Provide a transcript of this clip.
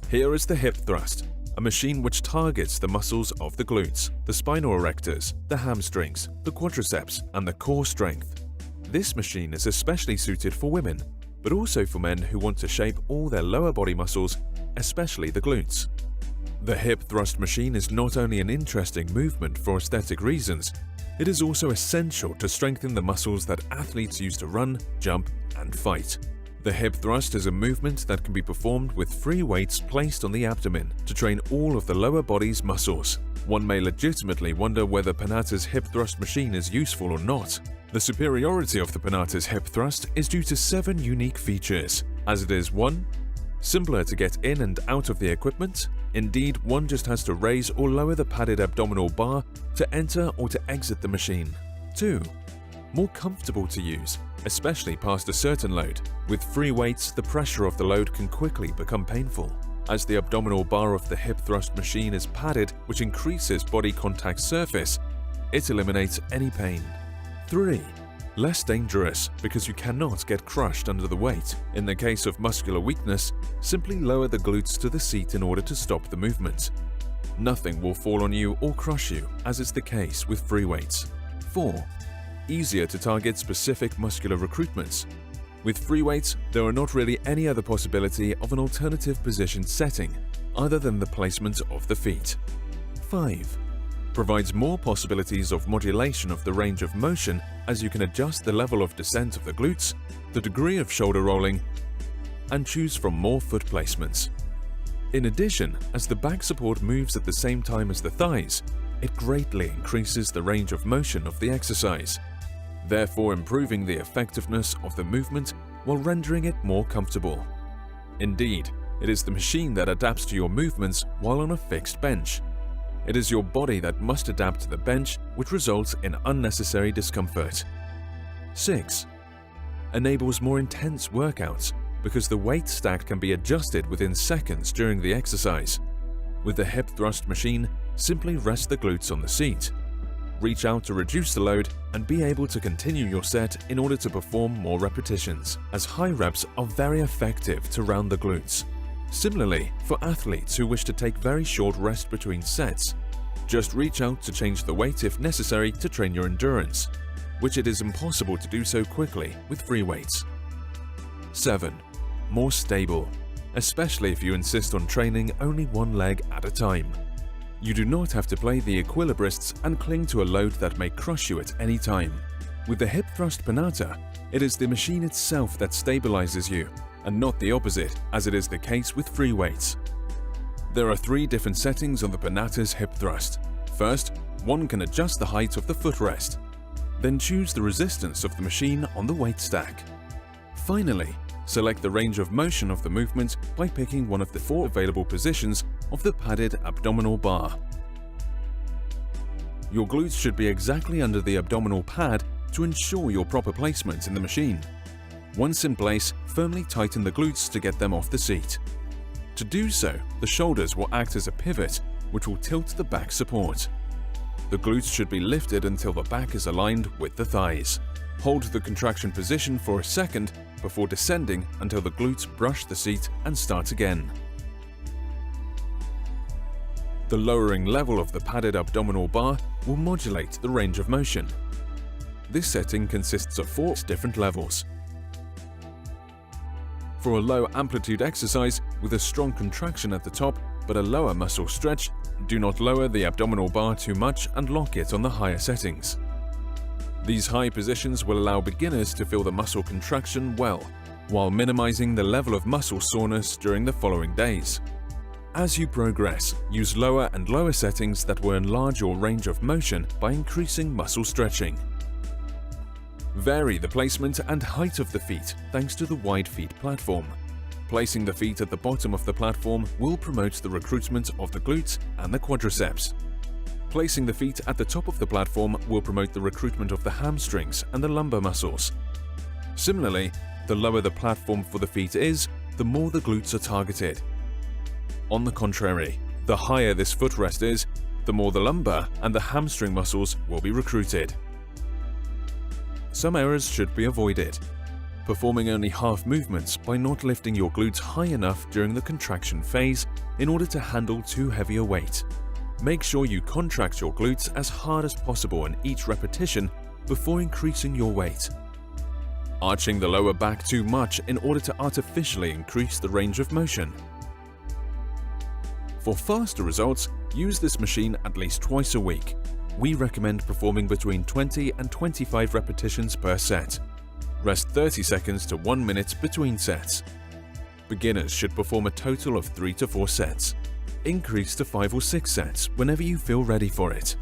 Here is the hip thrust, a machine which targets the muscles of the glutes, the spinal erectors, the hamstrings, the quadriceps, and the core strength. This machine is especially suited for women, but also for men who want to shape all their lower body muscles, especially the glutes. The hip thrust machine is not only an interesting movement for aesthetic reasons, it is also essential to strengthen the muscles that athletes use to run, jump, and fight. The hip thrust is a movement that can be performed with free weights placed on the abdomen to train all of the lower body's muscles. One may legitimately wonder whether Panatta's hip thrust machine is useful or not. The superiority of the Panatta's hip thrust is due to 7 unique features, as it is 1. Simpler to get in and out of the equipment. Indeed, one just has to raise or lower the padded abdominal bar to enter or to exit the machine. 2. More comfortable to use, especially past a certain load. With free weights, the pressure of the load can quickly become painful. As the abdominal bar of the hip thrust machine is padded, which increases body contact surface, it eliminates any pain. 3. Less dangerous because you cannot get crushed under the weight. In the case of muscular weakness, simply lower the glutes to the seat in order to stop the movement. Nothing will fall on you or crush you, as is the case with free weights. 4. Easier to target specific muscular recruitments. With free weights, there are not really any other possibility of an alternative position setting other than the placement of the feet. 5. Provides more possibilities of modulation of the range of motion as you can adjust the level of descent of the glutes, the degree of shoulder rolling, and choose from more foot placements. In addition, as the back support moves at the same time as the thighs, it greatly increases the range of motion of the exercise, therefore improving the effectiveness of the movement while rendering it more comfortable. Indeed, it is the machine that adapts to your movements while on a fixed bench. It is your body that must adapt to the bench, which results in unnecessary discomfort. 6. Enables more intense workouts because the weight stack can be adjusted within seconds during the exercise. With the hip thrust machine, simply rest the glutes on the seat. Reach out to reduce the load and be able to continue your set in order to perform more repetitions, as high reps are very effective to round the glutes. Similarly, for athletes who wish to take very short rest between sets, just reach out to change the weight if necessary to train your endurance, which it is impossible to do so quickly with free weights. 7. More stable, especially if you insist on training only one leg at a time. You do not have to play the equilibrists and cling to a load that may crush you at any time. With the hip thrust Panatta, it is the machine itself that stabilizes you, and not the opposite, as it is the case with free weights. There are 3 different settings on the Panatta's hip thrust. First, one can adjust the height of the footrest. Then choose the resistance of the machine on the weight stack. Finally, select the range of motion of the movement by picking one of the 4 available positions of the padded abdominal bar. Your glutes should be exactly under the abdominal pad to ensure your proper placement in the machine. Once in place, firmly tighten the glutes to get them off the seat. To do so, the shoulders will act as a pivot, which will tilt the back support. The glutes should be lifted until the back is aligned with the thighs. Hold the contraction position for a second before descending until the glutes brush the seat and start again. The lowering level of the padded abdominal bar will modulate the range of motion. This setting consists of 4 different levels. For a low amplitude exercise with a strong contraction at the top but a lower muscle stretch, do not lower the abdominal bar too much and lock it on the higher settings. These high positions will allow beginners to feel the muscle contraction well, while minimizing the level of muscle soreness during the following days. As you progress, use lower and lower settings that will enlarge your range of motion by increasing muscle stretching. Vary the placement and height of the feet thanks to the wide feet platform. Placing the feet at the bottom of the platform will promote the recruitment of the glutes and the quadriceps. Placing the feet at the top of the platform will promote the recruitment of the hamstrings and the lumbar muscles. Similarly, the lower the platform for the feet is, the more the glutes are targeted. On the contrary, the higher this footrest is, the more the lumbar and the hamstring muscles will be recruited. Some errors should be avoided. performing only half movements by not lifting your glutes high enough during the contraction phase in order to handle too heavy a weight. Make sure you contract your glutes as hard as possible in each repetition before increasing your weight. Arching the lower back too much in order to artificially increase the range of motion. For faster results, use this machine at least twice a week. We recommend performing between 20 and 25 repetitions per set. Rest 30 seconds to 1 minute between sets. Beginners should perform a total of 3 to 4 sets. Increase to 5 or 6 sets whenever you feel ready for it.